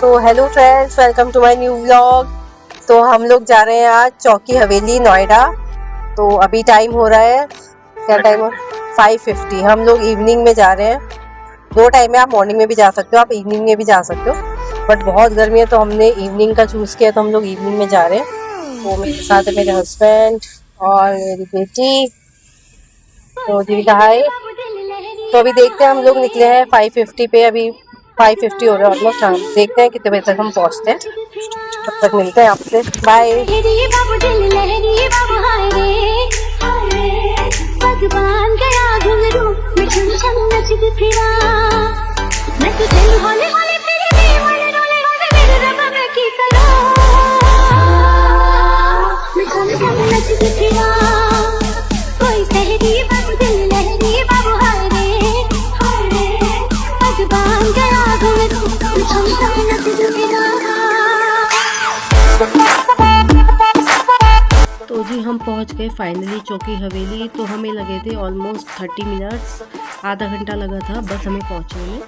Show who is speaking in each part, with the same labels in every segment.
Speaker 1: So hello friends, welcome to my new vlog. तो हम लोग जा रहे हैं आज चौकी हवेली नोएडा। तो अभी टाइम हो रहा है, क्या टाइम हो, 5:50। हम लोग इवनिंग में जा रहे हैं। दो टाइम है, आप मॉर्निंग में भी जा सकते हो, आप इवनिंग में भी जा सकते हो, बट बहुत गर्मी है तो हमने इवनिंग का चूज़ किया, तो हम लोग इवनिंग में जा रहे हैं। तो मेरे साथ है मेरे हस्बैंड और मेरी बेटी। तो जीविका हाय। तो अभी देखते हैं, हम लोग निकले हैं 5:50 पे, अभी 5:50 हो रहा है ऑलमोस्ट। हाँ, देखते हैं कितने बजे तक हम पहुँचते हैं। तब तक मिलते हैं आपसे, बाय।
Speaker 2: तो जी हम पहुंच गए फाइनली चौकी हवेली। तो हमें लगे थे ऑलमोस्ट 30 मिनट्स, आधा घंटा लगा था बस हमें पहुंचने में।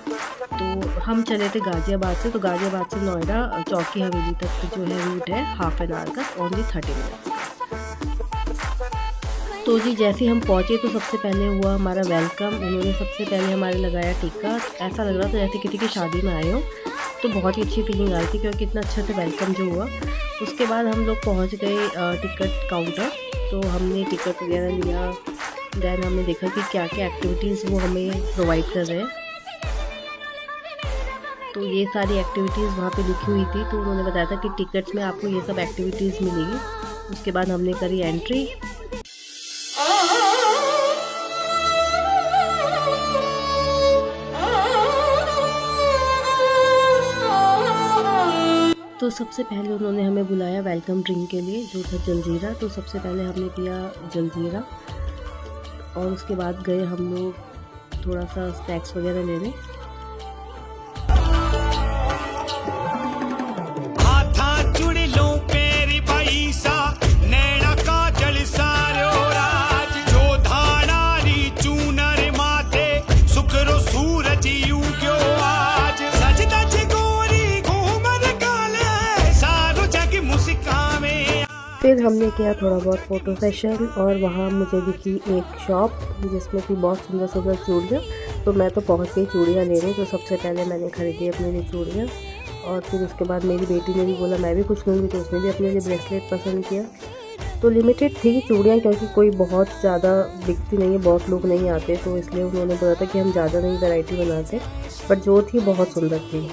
Speaker 2: तो हम चले थे गाज़ियाबाद से, तो गाज़ियाबाद से नोएडा चौकी हवेली तक जो है रूट है हाफ एन आवर का, ओनली 30 मिनट्स। तो जी जैसे हम पहुंचे तो सबसे पहले हुआ हमारा वेलकम। उन्होंने सबसे पहले हमारे लगाया टिक्का। ऐसा लग रहा था जैसे किसी की शादी में आए हो। तो बहुत ही अच्छी फीलिंग आई थी क्योंकि इतना अच्छा से वेलकम जो हुआ। उसके बाद हम लोग पहुंच गए टिकट काउंटर। तो हमने टिकट वगैरह लिया। देन हमने देखा कि क्या क्या एक्टिविटीज़ वो हमें प्रोवाइड कर रहे हैं। तो ये सारी एक्टिविटीज़ वहाँ पे लिखी हुई थी। तो उन्होंने बताया था कि टिकट्स में आपको ये सब एक्टिविटीज़ मिलेगी। उसके बाद हमने करी एंट्री। तो सबसे पहले उन्होंने हमें बुलाया वेलकम ड्रिंक के लिए, जो था जलजीरा। तो सबसे पहले हमने पिया जलजीरा और उसके बाद गए हम लोग थोड़ा सा स्नैक्स वगैरह लेने। फिर हमने किया थोड़ा बहुत फ़ोटो सेशन और वहाँ मुझे दिखी एक शॉप जिसमें कि बहुत सुंदर सुंदर चूड़ियाँ। तो मैं तो पहुँच गई चूड़ियाँ लेने। तो सबसे पहले मैंने खरीदी अपने लिए चूड़ियाँ और फिर उसके बाद मेरी बेटी ने भी बोला मैं भी कुछ लूँगी, तो उसने भी अपने लिए ब्रेसलेट पसंद किया। तो लिमिटेड थी चूड़ियाँ क्योंकि कोई बहुत ज़्यादा बिकती नहीं है, बहुत लोग नहीं आते, तो इसलिए उन्होंने बोला था कि हम ज़्यादा नहीं वैरायटी बनाते, बट जो थी बहुत सुंदर थी।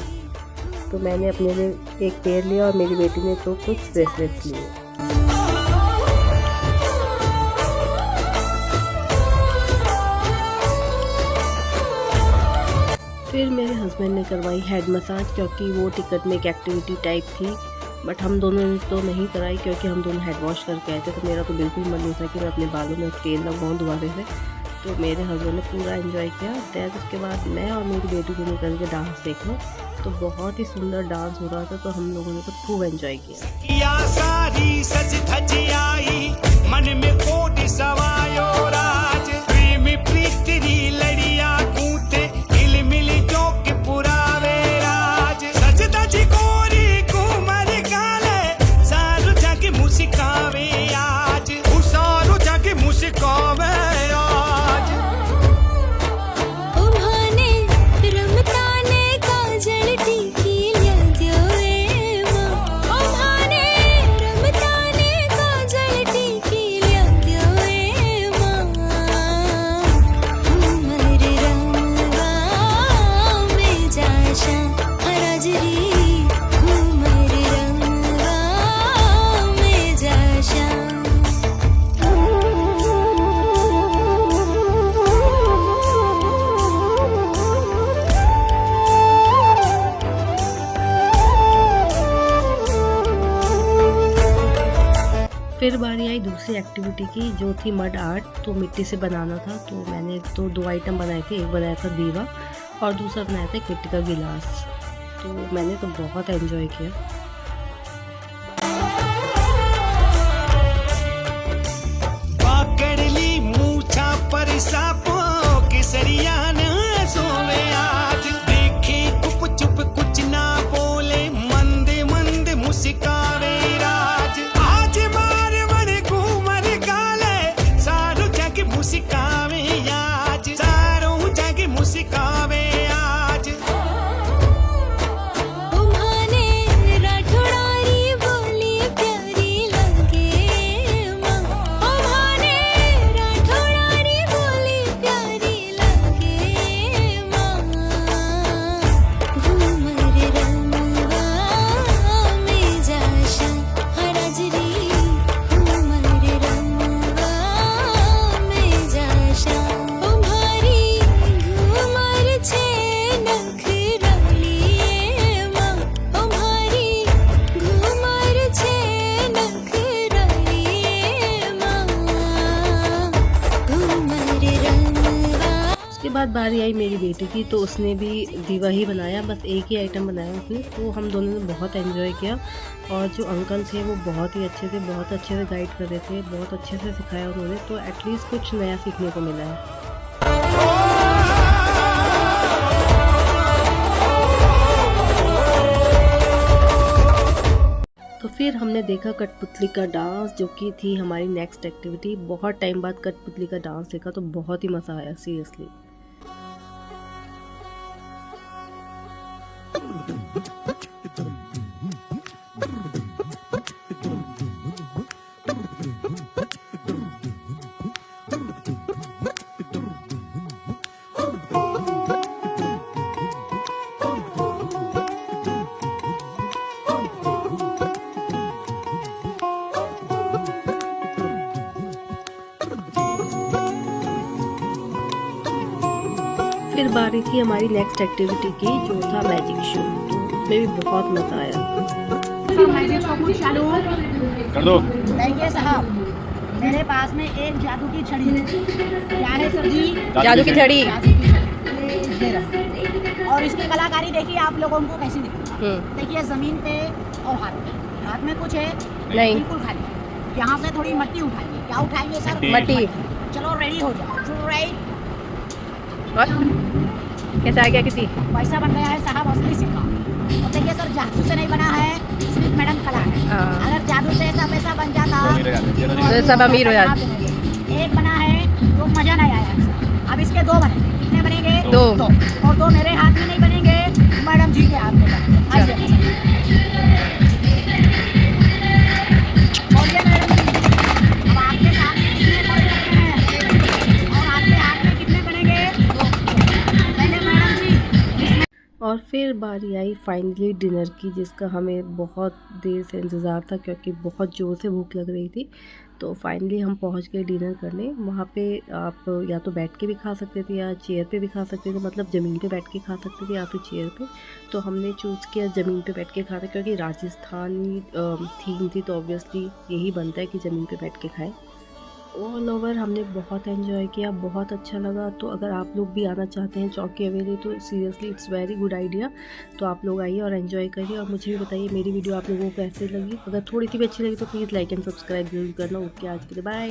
Speaker 2: तो मैंने अपने लिए एक पेयर लिया और मेरी बेटी ने तो कुछ ब्रेसलेट्स लिए। फिर मेरे हस्बैंड ने करवाई हेड मसाज क्योंकि वो टिकट में एक एक्टिविटी टाइप थी, बट हम दोनों ने तो नहीं कराई क्योंकि हम दोनों हेड वॉश करके आए थे। तो मेरा तो बिल्कुल मन नहीं था कि मैं अपने बालों में तेल लगाऊँ दोबारा से। तो मेरे हस्बैंड ने पूरा एंजॉय किया। दैट उसके बाद मैं और मेरी बेटी को निकल के डांस देखा। तो बहुत ही सुंदर डांस हो रहा था, तो हम लोगों ने तो खूब एंजॉय किया। फिर बारी आई दूसरी एक्टिविटी की, जो थी मड आर्ट। तो मिट्टी से बनाना था। तो मैंने तो दो आइटम बनाए थे, एक बनाया था दीवा और दूसरा बनाया था मिट्टी का गिलास। तो मैंने तो बहुत एंजॉय किया।
Speaker 3: सरिया न सोवे आज देखे चुप चुप कुछ ना बोले
Speaker 2: बारी आई मेरी बेटी की, तो उसने भी दीवा ही बनाया, बस एक ही आइटम बनाया उसने। तो हम दोनों ने बहुत एंजॉय किया और जो अंकल थे वो बहुत ही अच्छे थे, बहुत अच्छे से गाइड कर रहे थे, बहुत अच्छे से सिखाया उन्होंने। तो एटलीस्ट कुछ नया सीखने को मिला है। तो फिर हमने देखा कठपुतली का डांस, जो कि थी हमारी नेक्स्ट एक्टिविटी। बहुत टाइम बाद कठपुतली का डांस देखा तो बहुत ही मज़ा आया सीरियसली। फिर बारी थी हमारी नेक्स्ट एक्टिविटी की, जो था मैजिक शो। तो उसमें भी बहुत मज़ा आया।
Speaker 3: मैजिक शो कुछ चालू कर दो। देखिए साहब, मेरे पास में एक जादू की छड़ी है। क्या है सर जी?
Speaker 1: जादू की छड़ी।
Speaker 3: और इसकी कलाकारी देखिए आप लोगों को कैसी दिखती। देखिए जमीन पे और हाथ में कुछ है
Speaker 1: नहीं,
Speaker 3: बिल्कुल खाली। यहाँ से थोड़ी मट्टी उठाइए। क्या उठाएंगे सर?
Speaker 1: मट्टी।
Speaker 3: चलो रेडी हो जाओ। राइट,
Speaker 1: और कैसा आ गया किसी?
Speaker 3: पैसा बन गया है साहब, असली सिक्का। और देखिए सर, जादू से नहीं बना है, सिर्फ मैडम कला है। अगर जादू से ऐसा पैसा बन जाता
Speaker 1: तो सब अमीर हो जाते।
Speaker 3: एक बना है तो मजा नहीं आया। अब इसके दो बनेंगे। कितने बनेंगे?
Speaker 1: दो।
Speaker 3: और दो मेरे हाथ में नहीं बनेंगे, मैडम जी के हाथ में बनेंगे। बोलिए मैडम जी, अब आपके साथ में कितने बनेंगे और आपके हाथ में कितने बनेंगे? पहले मैडम जी।
Speaker 2: और फिर बारी आई फाइनली डिनर की, जिसका हमें बहुत देर से इंतज़ार था क्योंकि बहुत ज़ोर से भूख लग रही थी। तो फाइनली हम पहुंच गए डिनर करने। वहाँ पे आप या तो बैठ के भी खा सकते थे या चेयर पे भी खा सकते थे, मतलब ज़मीन पे बैठ के खा सकते थे या फिर चेयर पे। तो हमने चूज़ किया ज़मीन पे बैठ के खाना, क्योंकि राजस्थानी थीम थी तो ऑब्वियसली यही बनता है कि ज़मीन पे बैठ के खाएं। ऑल ओवर हमने बहुत एंजॉय किया, बहुत अच्छा लगा। तो अगर आप लोग भी आना चाहते हैं चौकी हवेली, तो seriously it's very good idea. तो आप लोग आइए और एंजॉय करिए, और मुझे भी बताइए मेरी वीडियो आप लोगों को कैसे लगी। अगर थोड़ी सी भी अच्छी लगी तो प्लीज़ लाइक एंड सब्सक्राइब जरूर करना। ओके, आज के लिए बाय।